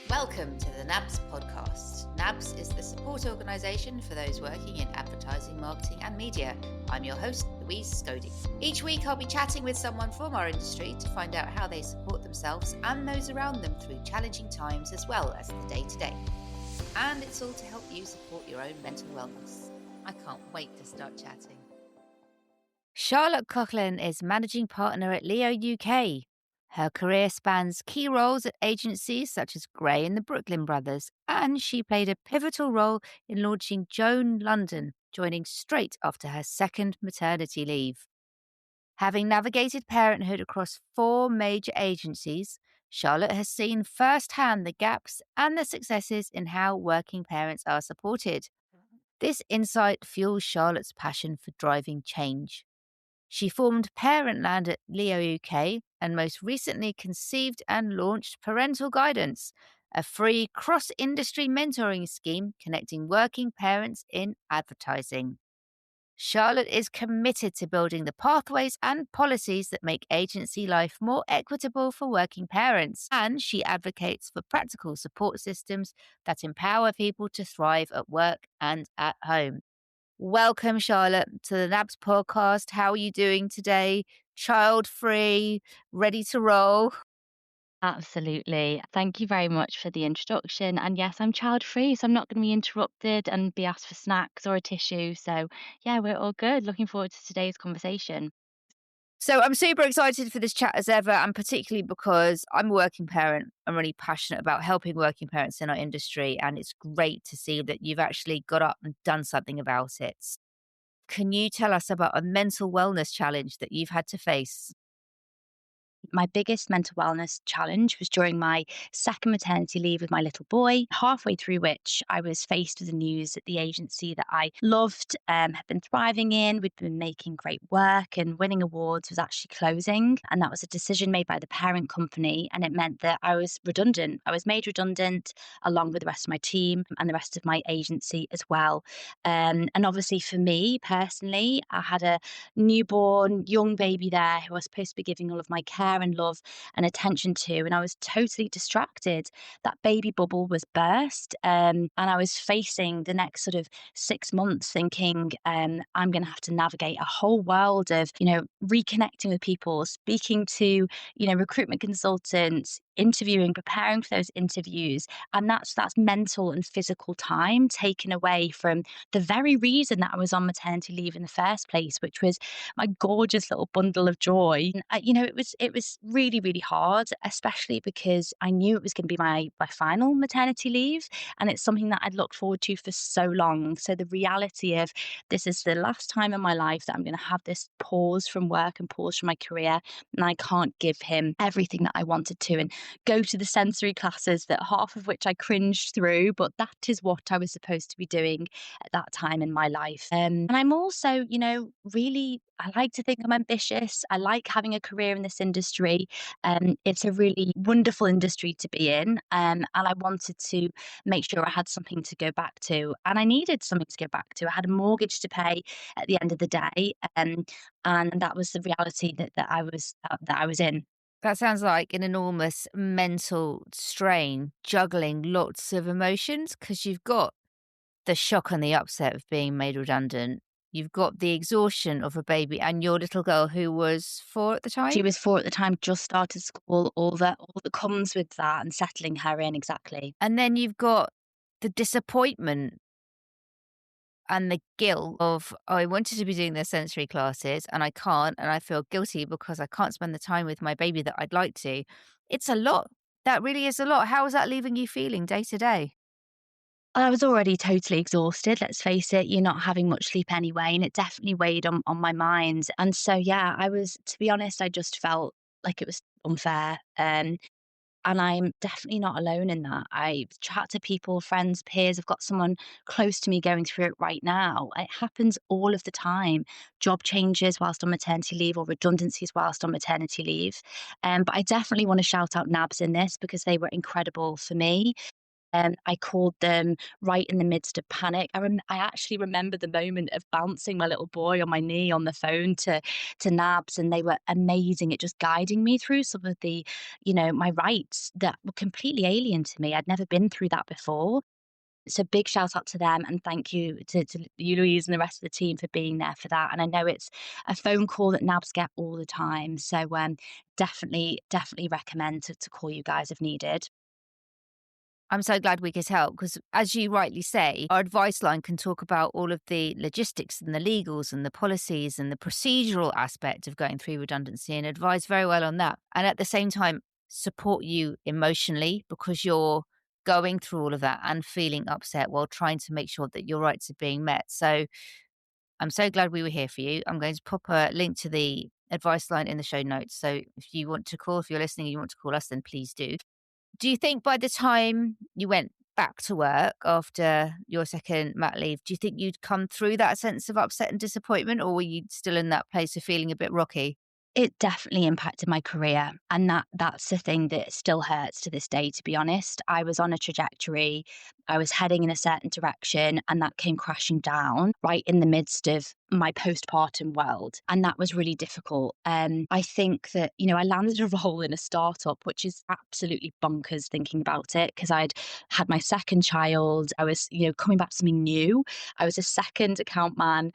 Welcome to the NABS podcast. NABS is the support organisation for those working in advertising, marketing and media. I'm your host, Louise Scody. Each week I'll be chatting with someone from our industry to find out how they support themselves and those around them through challenging times as well as the day-to-day. And it's all to help you support your own mental wellness. I can't wait to start chatting. Charlotte Coughlan is managing partner at Leo UK. Her career spans key roles at agencies such as Gray and the Brooklyn Brothers, and she played a pivotal role in launching Joan London, joining straight after her second maternity leave. Having navigated parenthood across 4 major agencies, Charlotte has seen firsthand the gaps and the successes in how working parents are supported. This insight fuels Charlotte's passion for driving change. She formed Parentland at Leo UK and most recently conceived and launched Parental Guidance, a free cross-industry mentoring scheme connecting working parents in advertising. Charlotte is committed to building the pathways and policies that make agency life more equitable for working parents, and she advocates for practical support systems that empower people to thrive at work and at home. Welcome, Charlotte, to the NABS podcast. How are you doing today? Child-free, ready to roll? Absolutely. Thank you very much for the introduction. And yes, I'm child free, so I'm not going to be interrupted and be asked for snacks or a tissue. So, yeah, we're all good. Looking forward to today's conversation. So I'm super excited for this chat as ever, and particularly because I'm a working parent. I'm really passionate about helping working parents in our industry, and it's great to see that you've actually got up and done something about it. Can you tell us about a mental wellness challenge that you've had to face? My biggest mental wellness challenge was during my second maternity leave with my little boy, halfway through which I was faced with the news that the agency that I loved, had been thriving in, we'd been making great work and winning awards, was actually closing. And that was a decision made by the parent company. And it meant that I was redundant. I was made redundant along with the rest of my team and the rest of my agency as well. And obviously for me personally, I had a newborn young baby there who I was supposed to be giving all of my care and love and attention to, and I was totally distracted. That baby bubble was burst, and I was facing the next sort of 6 months thinking, I'm going to have to navigate a whole world of reconnecting with people, speaking to recruitment consultants, interviewing, preparing for those interviews, and that's mental and physical time taken away from the very reason that I was on maternity leave in the first place, which was my gorgeous little bundle of joy. It was really, really hard, especially because I knew it was going to be my final maternity leave, and it's something that I'd looked forward to for so long. So the reality of this is the last time in my life that I'm going to have this pause from work and pause from my career, and I can't give him everything that I wanted to, and go to the sensory classes that half of which I cringed through, but that is what I was supposed to be doing at that time in my life. And I'm also, really, I like to think I'm ambitious. I like having a career in this industry. It's a really wonderful industry to be in. And I wanted to make sure I had something to go back to. And I needed something to go back to. I had a mortgage to pay at the end of the day. And that was the reality that I was in. That sounds like an enormous mental strain, juggling lots of emotions, because you've got the shock and the upset of being made redundant. You've got the exhaustion of a baby and your little girl who was 4 at the time. She was 4 at the time, just started school, all that comes with that and settling her in, exactly. And then you've got the disappointment and the guilt of, oh, I wanted to be doing their sensory classes and I can't, and I feel guilty because I can't spend the time with my baby that I'd like to. It's a lot. That really is a lot. How is that leaving you feeling day to day? I was already totally exhausted, let's face it. You're not having much sleep anyway, and it definitely weighed on my mind. And so, yeah, to be honest, I just felt like it was unfair. And I'm definitely not alone in that. I chat to people, friends, peers. I've got someone close to me going through it right now. It happens all of the time. Job changes whilst on maternity leave, or redundancies whilst on maternity leave. But I definitely want to shout out NABS in this because they were incredible for me. I called them right in the midst of panic. I actually remember the moment of bouncing my little boy on my knee on the phone to NABS, and they were amazing at just guiding me through some of the, my rights that were completely alien to me. I'd never been through that before. So big shout out to them, and thank you to you, Louise, and the rest of the team for being there for that. And I know it's a phone call that NABS get all the time. So definitely recommend to call you guys if needed. I'm so glad we could help because, as you rightly say, our advice line can talk about all of the logistics and the legals and the policies and the procedural aspect of going through redundancy and advise very well on that. And at the same time, support you emotionally because you're going through all of that and feeling upset while trying to make sure that your rights are being met. So I'm so glad we were here for you. I'm going to pop a link to the advice line in the show notes. So if you want to call, if you're listening and you want to call us, then please do. Do you think by the time you went back to work after your second mat leave, do you think you'd come through that sense of upset and disappointment, or were you still in that place of feeling a bit rocky? It definitely impacted my career, and that's the thing that still hurts to this day, to be honest. I was on a trajectory, I was heading in a certain direction, and that came crashing down right in the midst of my postpartum world, and that was really difficult. I think that, I landed a role in a startup, which is absolutely bonkers thinking about it, because I'd had my second child. I was, coming back to something new. I was a second account man,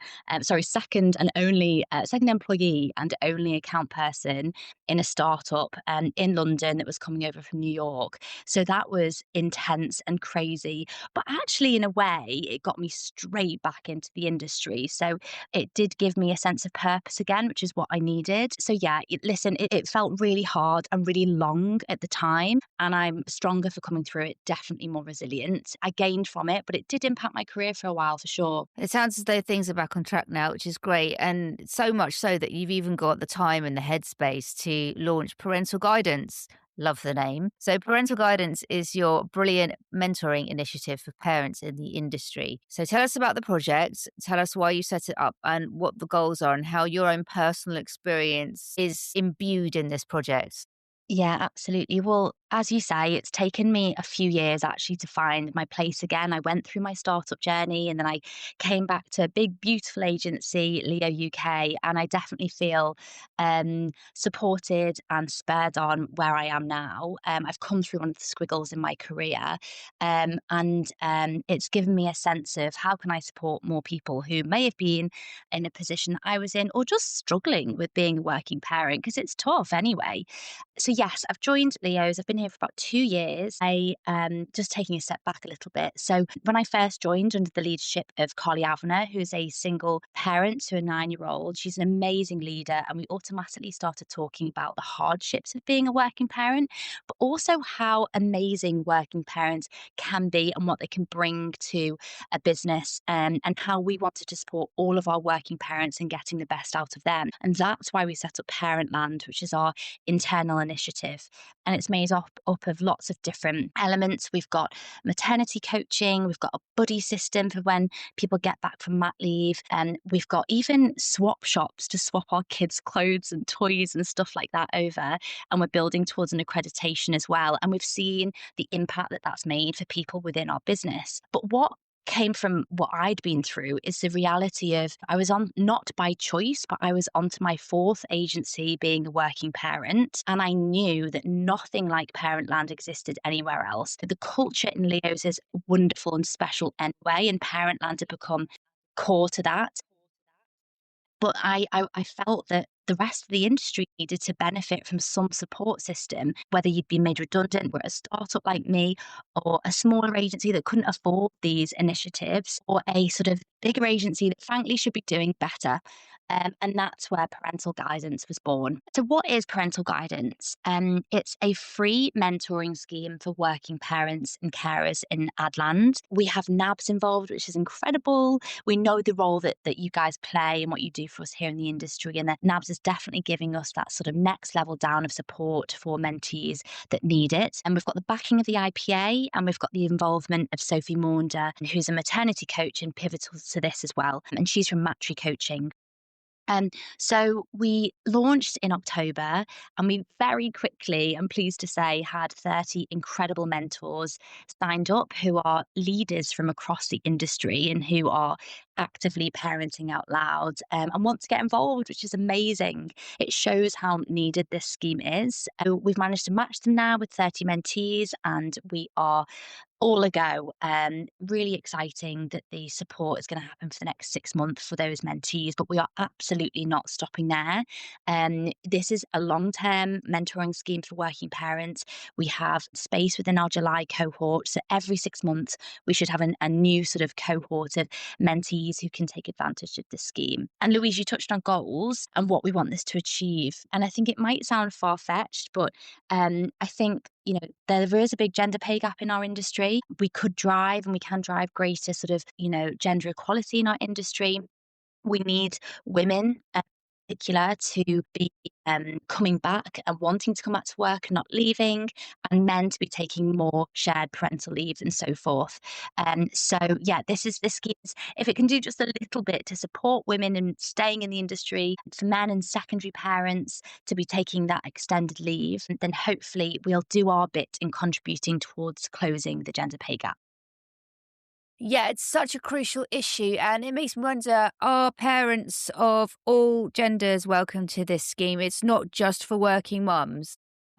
second employee and only account person in a startup in London that was coming over from New York. So that was intense and crazy. But actually, in a way, it got me straight back into the industry. So it did give me a sense of purpose again, which is what I needed. So yeah, it felt really hard and really long at the time. And I'm stronger for coming through it, definitely more resilient. I gained from it, but it did impact my career for a while for sure. It sounds as though things are back on track now, which is great. And so much so that you've even got the time and the headspace to launch Parental Guidance. Love the name. So, Parental Guidance is your brilliant mentoring initiative for parents in the industry. So, tell us about the project, tell us why you set it up and what the goals are, and how your own personal experience is imbued in this project. Yeah, absolutely. Well, as you say, it's taken me a few years actually to find my place again. I went through my startup journey and then I came back to a big, beautiful agency, Leo UK, and I definitely feel supported and spurred on where I am now. I've come through one of the squiggles in my career, and it's given me a sense of how can I support more people who may have been in a position that I was in or just struggling with being a working parent because it's tough anyway. So yes, I've joined Leo's. I've been here for about 2 years. I just taking a step back a little bit. So when I first joined under the leadership of Carly Avner, who's a single parent to a 9-year-old, she's an amazing leader, and we automatically started talking about the hardships of being a working parent, but also how amazing working parents can be and what they can bring to a business, and how we wanted to support all of our working parents and getting the best out of them. And that's why we set up Parentland, which is our internal initiative. And it's made up of lots of different elements. We've got maternity coaching, we've got a buddy system for when people get back from mat leave, and we've got even swap shops to swap our kids' clothes and toys and stuff like that over. And we're building towards an accreditation as well. And we've seen the impact that that's made for people within our business. But what came from what I'd been through is the reality of I was on not by choice, but I was onto my fourth agency being a working parent. And I knew that nothing like Parentland existed anywhere else. The culture in Leo's is wonderful and special anyway, and Parentland had become core to that. But I felt that the rest of the industry needed to benefit from some support system, whether you'd been made redundant, were a startup like me, or a smaller agency that couldn't afford these initiatives, or a sort of bigger agency that frankly should be doing better. And that's where Parental Guidance was born. So, what is Parental Guidance? It's a free mentoring scheme for working parents and carers in Adland. We have NABS involved, which is incredible. We know the role that you guys play and what you do for us here in the industry, and that NABS is definitely giving us that sort of next level down of support for mentees that need it. And we've got the backing of the IPA, and we've got the involvement of Sophie Maunder, who's a maternity coach and pivotal to this as well. And she's from Matry Coaching. So we launched in October, and we very quickly, I'm pleased to say, had 30 incredible mentors signed up who are leaders from across the industry and who are actively parenting out loud, and want to get involved, which is amazing. It shows how needed this scheme is. We've managed to match them now with 30 mentees, and we are all a go. Really exciting that the support is going to happen for the next 6 months for those mentees, but we are absolutely not stopping there. This is a long term mentoring scheme for working parents. We have space within our July cohort. So every 6 months, we should have a new sort of cohort of mentees who can take advantage of this scheme. And Louise, you touched on goals and what we want this to achieve. And I think it might sound far fetched, but I think, there is a big gender pay gap in our industry. We could drive and we can drive greater sort of, gender equality in our industry. We need women in particular to be coming back and wanting to come back to work and not leaving, and men to be taking more shared parental leave and so forth. So yeah, this scheme, if it can do just a little bit to support women in staying in the industry, for men and secondary parents to be taking that extended leave, then hopefully we'll do our bit in contributing towards closing the gender pay gap. Yeah, it's such a crucial issue, and it makes me wonder, are parents of all genders welcome to this scheme? It's not just for working mums.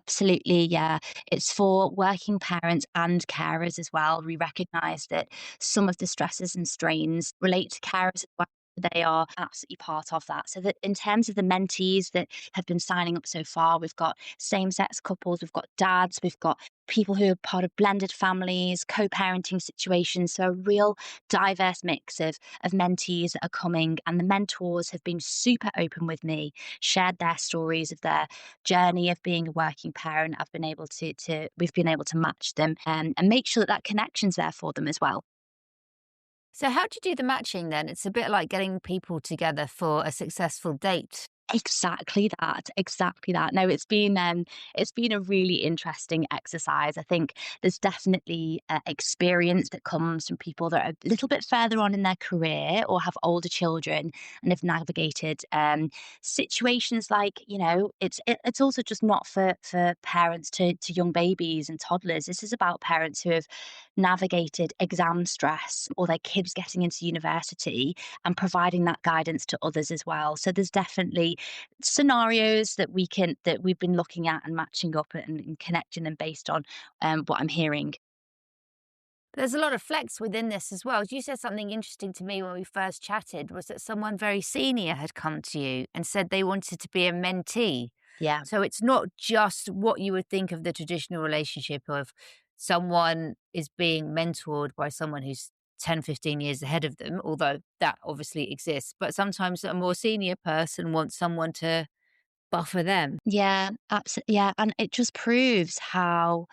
Absolutely, yeah. It's for working parents and carers as well. We recognise that some of the stresses and strains relate to carers as well. They are absolutely part of that. So that in terms of the mentees that have been signing up so far, we've got same-sex couples, we've got dads, we've got people who are part of blended families, co-parenting situations. So a real diverse mix of mentees that are coming, and the mentors have been super open with me, shared their stories of their journey of being a working parent. I've been able to we've been able to match them, and make sure that that connection's there for them as well. So, how do you do the matching then? It's a bit like getting people together for a successful date. Exactly that, exactly that. No, it's been a really interesting exercise. I think there's definitely experience that comes from people that are a little bit further on in their career or have older children and have navigated situations like, it's also just not for parents to young babies and toddlers. This is about parents who have navigated exam stress or their kids getting into university and providing that guidance to others as well. So there's definitely scenarios that we've been looking at and matching up and connecting them based on what I'm hearing. There's a lot of flex within this as well. You said something interesting to me when we first chatted was that someone very senior had come to you and said they wanted to be a mentee. Yeah. So it's not just what you would think of the traditional relationship of someone is being mentored by someone who's 10, 15 years ahead of them, although that obviously exists. But sometimes a more senior person wants someone to buffer them. Yeah, absolutely. Yeah, and it just proves how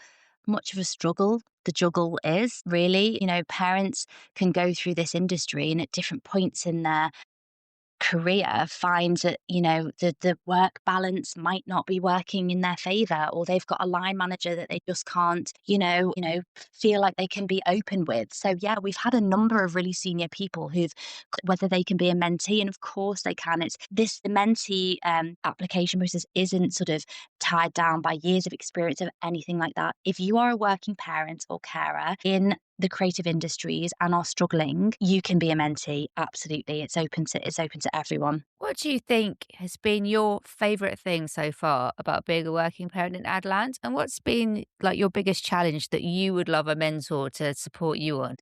much of a struggle the juggle is, really. Parents can go through this industry and at different points in their career find that the work balance might not be working in their favor, or they've got a line manager that they just can't feel like they can be open with. So yeah, we've had a number of really senior people who've whether they can be a mentee, and of course they can. It's this the mentee application process isn't sort of tied down by years of experience of anything like that. If you are a working parent or carer in the creative industries and are struggling, you can be a mentee. Absolutely. It's open to everyone. What do you think has been your favourite thing so far about being a working parent in Adland? And what's been like your biggest challenge that you would love a mentor to support you on?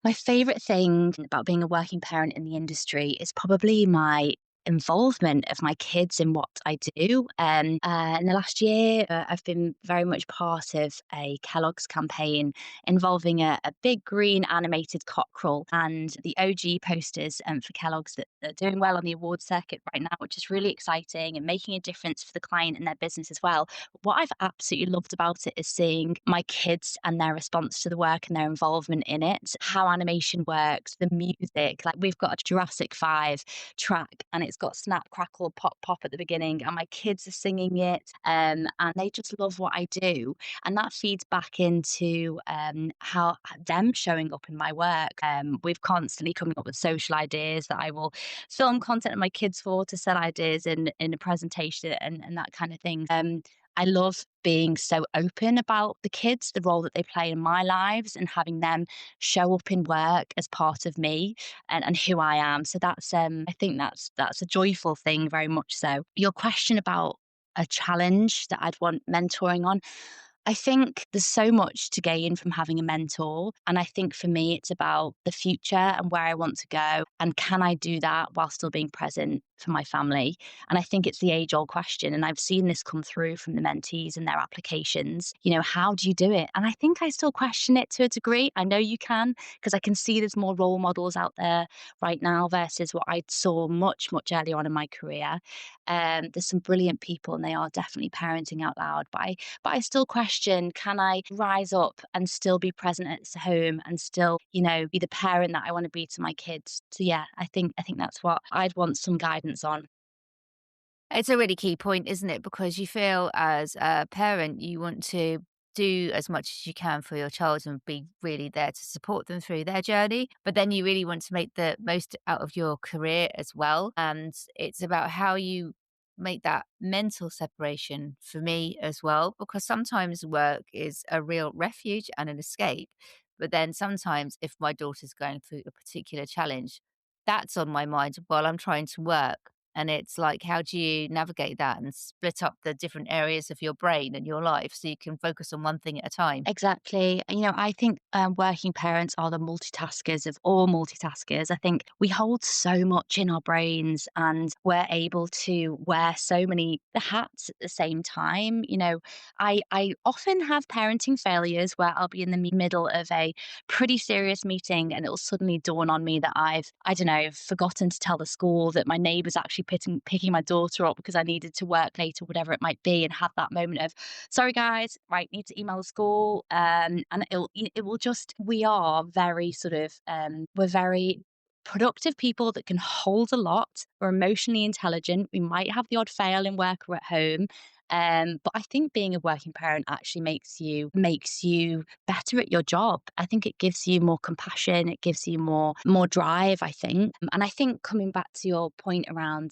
My favorite thing about being a working parent in the industry is probably my involvement of my kids in what I do. In the last year, I've been very much part of a Kellogg's campaign involving a big green animated cockerel and the OG posters for Kellogg's that are doing well on the award circuit right now, which is really exciting and making a difference for the client and their business as well. What I've absolutely loved about it is seeing my kids and their response to the work and their involvement in it, how animation works, the music. Like we've got a Jurassic 5 track, and it's got snap, crackle, pop, pop at the beginning, and my kids are singing it, and they just love what I do. And that feeds back into how them showing up in my work. We've constantly coming up with social ideas that I will film content of my kids for to sell ideas in a presentation and that kind of thing. I love being so open about the kids, the role that they play in my lives, and having them show up in work as part of me and who I am. So that's I think that's a joyful thing, very much so. Your question about a challenge that I'd want mentoring on. I think there's so much to gain from having a mentor. And I think for me, it's about the future and where I want to go. And can I do that while still being present for my family? And I think it's the age old question. And I've seen this come through from the mentees and their applications. How do you do it? And I think I still question it to a degree. I know you can, because I can see there's more role models out there right now versus what I saw much, much earlier on in my career. There's some brilliant people and they are definitely parenting out loud. But I still question, can I rise up and still be present at home and still, be the parent that I want to be to my kids? So yeah, I think that's what I'd want some guidance on. It's a really key point, isn't it? Because you feel as a parent, you want to do as much as you can for your child and be really there to support them through their journey. But then you really want to make the most out of your career as well. And it's about how you make that mental separation for me as well, because sometimes work is a real refuge and an escape. But then sometimes, if my daughter's going through a particular challenge, that's on my mind while I'm trying to work. And it's like, how do you navigate that and split up the different areas of your brain and your life so you can focus on one thing at a time? Exactly. I think working parents are the multitaskers of all multitaskers. I think we hold so much in our brains and we're able to wear so many hats at the same time. I often have parenting failures where I'll be in the middle of a pretty serious meeting and it'll suddenly dawn on me that I don't know, forgotten to tell the school that my neighbour's actually picking my daughter up because I needed to work late or whatever it might be, and have that moment of, sorry guys, right, need to email the school. And it will just, we are very sort of, we're very productive people that can hold a lot. We're emotionally intelligent. We might have the odd fail in work or at home. But I think being a working parent actually makes you better at your job. I think it gives you more compassion. It gives you more drive, I think. And I think coming back to your point around,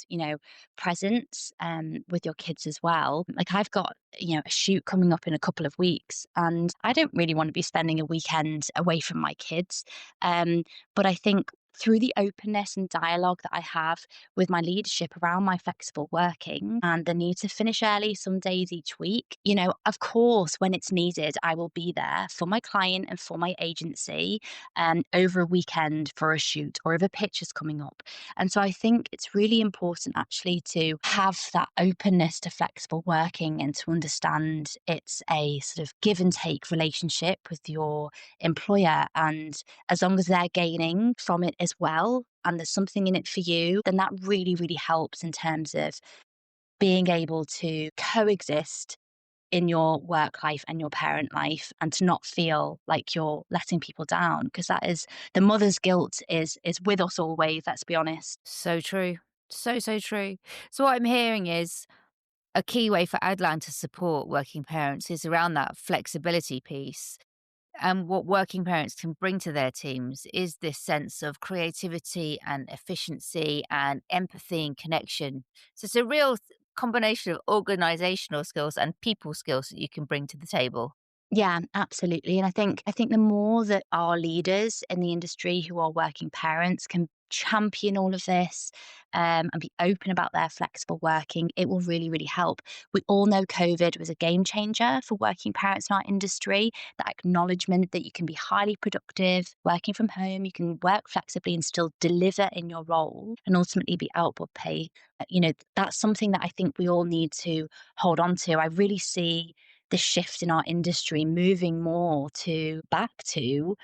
presence with your kids as well. Like I've got, a shoot coming up in a couple of weeks, and I don't really want to be spending a weekend away from my kids. But I think through the openness and dialogue that I have with my leadership around my flexible working and the need to finish early some days each week, of course, when it's needed, I will be there for my client and for my agency over a weekend for a shoot or if a pitch is coming up. And so I think it's really important actually to have that openness to flexible working and to understand it's a sort of give and take relationship with your employer. And as long as they're gaining from it as well, and there's something in it for you, then that really, really helps in terms of being able to coexist in your work life and your parent life and to not feel like you're letting people down, because that is the mother's guilt is with us always, let's be honest. So true. So, so true. So, what I'm hearing is a key way for Adland to support working parents is around that flexibility piece. And what working parents can bring to their teams is this sense of creativity and efficiency and empathy and connection. So it's a real combination of organizational skills and people skills that you can bring to the table. Yeah, absolutely. And I think the more that our leaders in the industry who are working parents can champion all of this and be open about their flexible working, it will really, really help. We all know COVID was a game changer for working parents in our industry. That acknowledgement that you can be highly productive working from home, you can work flexibly and still deliver in your role and ultimately be output pay. That's something that I think we all need to hold on to. I really see the shift in our industry moving more to back to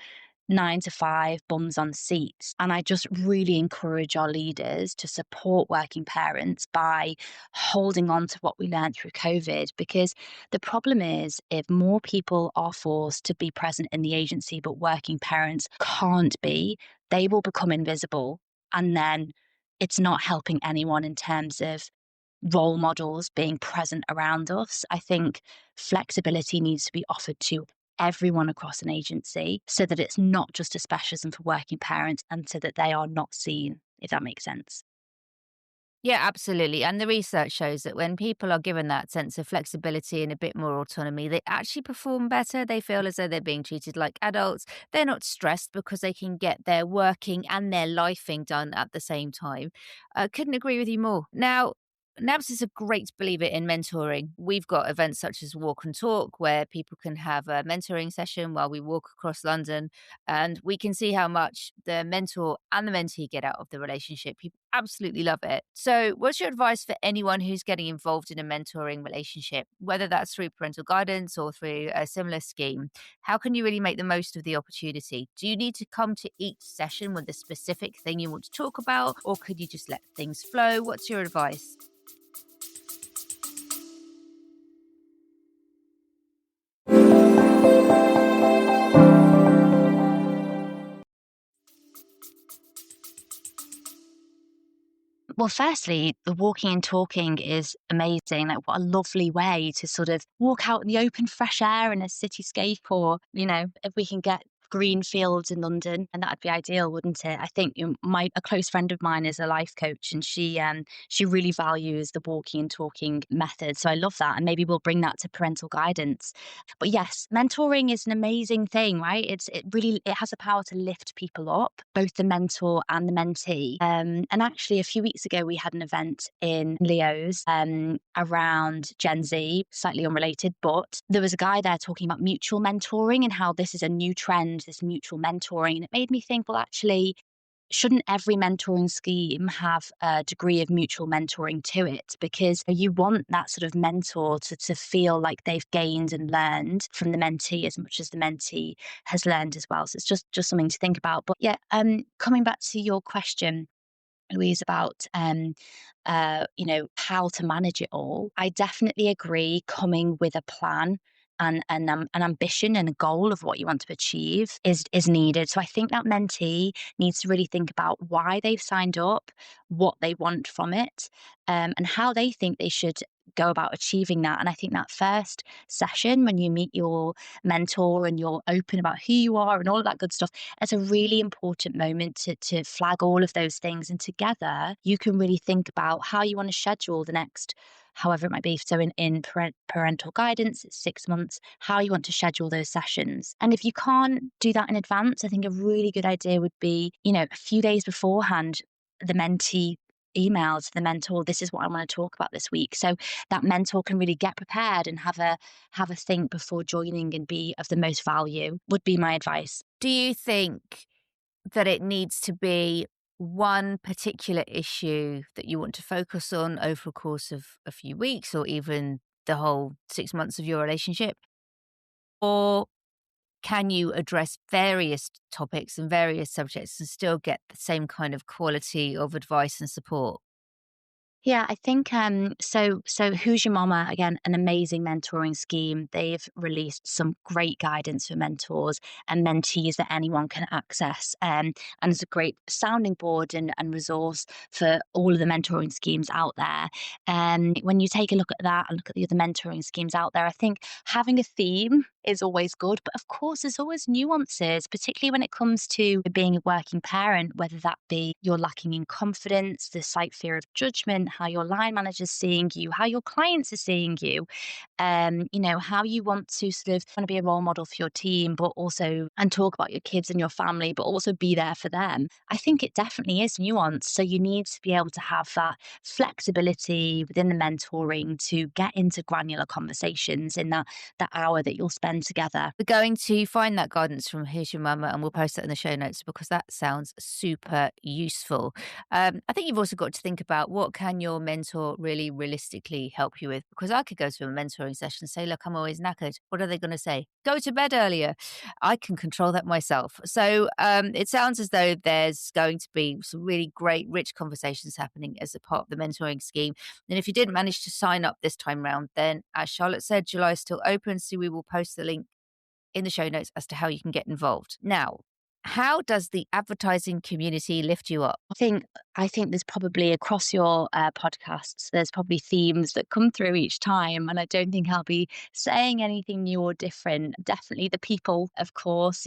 9 to 5 bums on seats. And I just really encourage our leaders to support working parents by holding on to what we learned through COVID. Because the problem is, if more people are forced to be present in the agency, but working parents can't be, they will become invisible. And then it's not helping anyone in terms of role models being present around us. I think flexibility needs to be offered to everyone across an agency so that it's not just a specialism for working parents and so that they are not seen, if that makes sense. Yeah, absolutely. And the research shows that when people are given that sense of flexibility and a bit more autonomy, they actually perform better. They feel as though they're being treated like adults. They're not stressed because they can get their working and their lifing done at the same time. Couldn't agree with you more. Now, NABS is a great believer in mentoring. We've got events such as Walk and Talk where people can have a mentoring session while we walk across London, and we can see how much the mentor and the mentee get out of the relationship. People absolutely love it. So, what's your advice for anyone who's getting involved in a mentoring relationship, whether that's through parental guidance or through a similar scheme? How can you really make the most of the opportunity? Do you need to come to each session with a specific thing you want to talk about, or could you just let things flow? What's your advice? Well, firstly, the walking and talking is amazing. Like, what a lovely way to sort of walk out in the open, fresh air in a cityscape, or, if we can get green fields in London, and that'd be ideal, wouldn't it? I think a close friend of mine is a life coach, and she really values the walking and talking method. So I love that, and maybe we'll bring that to parental guidance. But yes, mentoring is an amazing thing, right? It has the power to lift people up, both the mentor and the mentee. And actually, a few weeks ago, we had an event in Leo's around Gen Z, slightly unrelated, but there was a guy there talking about mutual mentoring and how this is a new trend, this mutual mentoring. And it made me think, well, actually, shouldn't every mentoring scheme have a degree of mutual mentoring to it? Because you want that sort of mentor to feel like they've gained and learned from the mentee as much as the mentee has learned as well. So it's just something to think about. But yeah, coming back to your question, Louise, about how to manage it all. I definitely agree. Coming with a plan and an ambition and a goal of what you want to achieve is needed. So I think that mentee needs to really think about why they've signed up, what they want from it, and how they think they should go about achieving that. And I think that first session, when you meet your mentor and you're open about who you are and all of that good stuff, it's a really important moment to flag all of those things. And together, you can really think about how you want to schedule the next, however it might be. So in parental guidance, it's 6 months, how you want to schedule those sessions. And if you can't do that in advance, I think a really good idea would be, a few days beforehand, the mentee emails the mentor, this is what I want to talk about this week. So that mentor can really get prepared and have a think before joining and be of the most value, would be my advice. Do you think that it needs to be one particular issue that you want to focus on over a course of a few weeks or even the whole 6 months of your relationship? Or can you address various topics and various subjects and still get the same kind of quality of advice and support? Yeah, I think so Who's Your Mama, again, an amazing mentoring scheme. They've released some great guidance for mentors and mentees that anyone can access. And it's a great sounding board and resource for all of the mentoring schemes out there. And when you take a look at that and look at the other mentoring schemes out there, I think having a theme is always good. But of course, there's always nuances, particularly when it comes to being a working parent, whether that be you're lacking in confidence, the slight fear of judgment, how your line manager's seeing you, how your clients are seeing you, how you want to want to be a role model for your team, but also and talk about your kids and your family, but also be there for them. I think it definitely is nuanced. So you need to be able to have that flexibility within the mentoring to get into granular conversations in that hour that you'll spend together. We're going to find that guidance from Here's Your Mama and we'll post that in the show notes because that sounds super useful. I think you've also got to think about what can your mentor really realistically help you with? Because I could go to a mentoring session and say, look, I'm always knackered. What are they going to say? Go to bed earlier. I can control that myself. So it sounds as though there's going to be some really great, rich conversations happening as a part of the mentoring scheme. And if you didn't manage to sign up this time round, then as Charlotte said, July is still open. So we will post the link in the show notes as to how you can get involved. Now, how does the advertising community lift you up? I think I think there's probably across your podcasts, there's probably themes that come through each time. And I don't think I'll be saying anything new or different. Definitely the people, of course.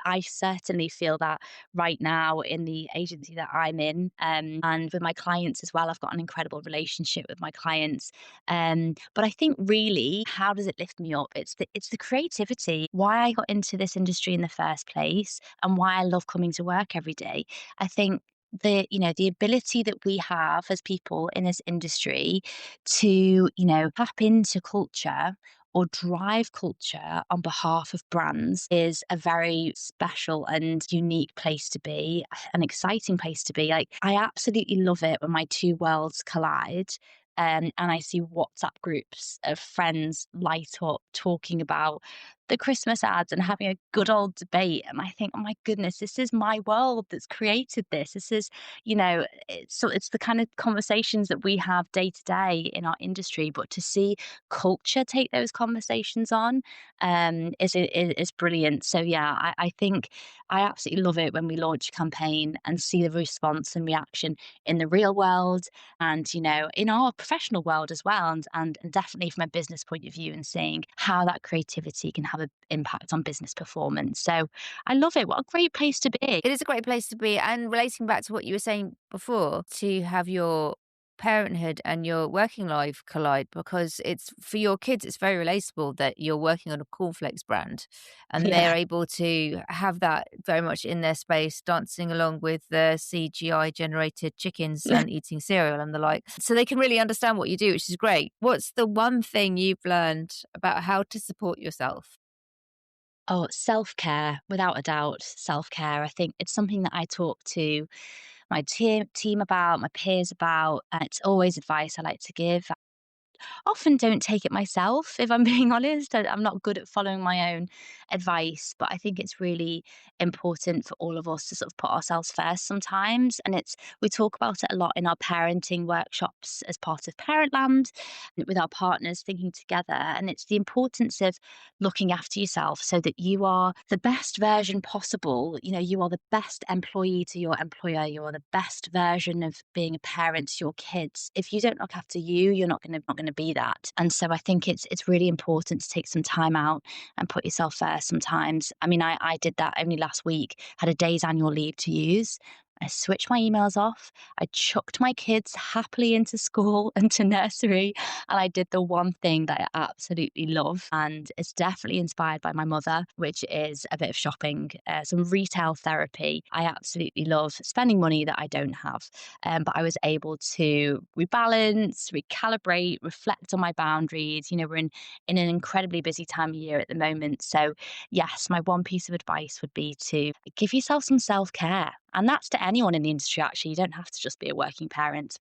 I certainly feel that right now in the agency that I'm in, and with my clients as well. I've got an incredible relationship with my clients. But I think really, how does it lift me up? It's the creativity, why I got into this industry in the first place and why I love coming to work every day. I think the ability that we have as people in this industry to tap into culture or drive culture on behalf of brands is a very special and unique place to be, an exciting place to be. Like, I absolutely love it when my two worlds collide. And I see WhatsApp groups of friends light up talking about the Christmas ads and having a good old debate. And I think, oh my goodness, this is my world that's created this. This is, it's the kind of conversations that we have day to day in our industry. But to see culture take those conversations on is brilliant. So yeah, I think I absolutely love it when we launch a campaign and see the response and reaction in the real world and in our professional world as well, and definitely from a business point of view, and seeing how that creativity can have an impact on business performance. So I love it. What a great place to be. It is a great place to be. And relating back to what you were saying before, to have your parenthood and your working life collide, because it's for your kids, it's very relatable that you're working on a cornflakes brand and Yeah. they're able to have that very much in their space, dancing along with the CGI generated chickens and eating cereal and the like. So they can really understand what you do, which is great. What's the one thing you've learned about how to support yourself? Oh, self-care, without a doubt, self-care. I think it's something that I talk to my team about, my peers about, and it's always advice I like to give. Often don't take it myself, if I'm being honest. I'm not good at following my own advice, but I think it's really important for all of us to sort of put ourselves first sometimes. And we talk about it a lot in our parenting workshops as part of Parentland with our partners thinking together. And it's the importance of looking after yourself so that you are the best version possible. You are the best employee to your employer. You're the best version of being a parent to your kids. If you don't look after you, you're not going to be that. And so I think it's really important to take some time out and put yourself first sometimes. I mean, I did that only last week, had a day's annual leave to use. I switched my emails off. I chucked my kids happily into school and to nursery. And I did the one thing that I absolutely love. And it's definitely inspired by my mother, which is a bit of shopping, some retail therapy. I absolutely love spending money that I don't have. But I was able to rebalance, recalibrate, reflect on my boundaries. We're in an incredibly busy time of year at the moment. So, yes, my one piece of advice would be to give yourself some self care. And that's to anyone in the industry, actually. You don't have to just be a working parent.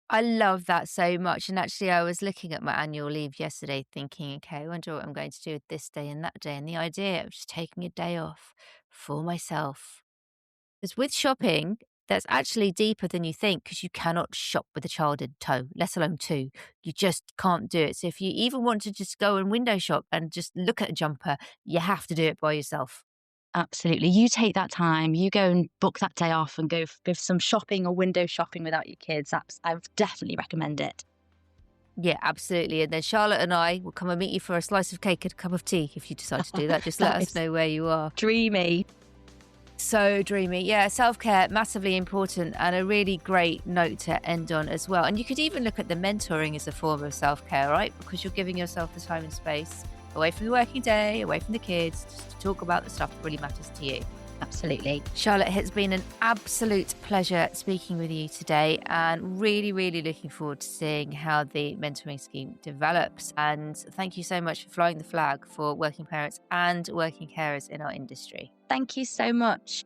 I love that so much. And actually, I was looking at my annual leave yesterday thinking, okay, I wonder what I'm going to do with this day and that day. And the idea of just taking a day off for myself. Because with shopping, that's actually deeper than you think, because you cannot shop with a child in tow, let alone two. You just can't do it. So if you even want to just go and window shop and just look at a jumper, you have to do it by yourself. Absolutely. You take that time, you go and book that day off and go some shopping or window shopping without your kids. I would definitely recommend it. Yeah, absolutely. And then Charlotte and I will come and meet you for a slice of cake and a cup of tea if you decide to do that. Just let That us is know where you are. dreamy. So dreamy. Yeah, self-care, massively important, and a really great note to end on as well. And you could even look at the mentoring as a form of self-care, right? Because you're giving yourself the time and space away from the working day, away from the kids, just to talk about the stuff that really matters to you. Absolutely. Charlotte, it's been an absolute pleasure speaking with you today, and really, really looking forward to seeing how the mentoring scheme develops. And thank you so much for flying the flag for working parents and working carers in our industry. Thank you so much.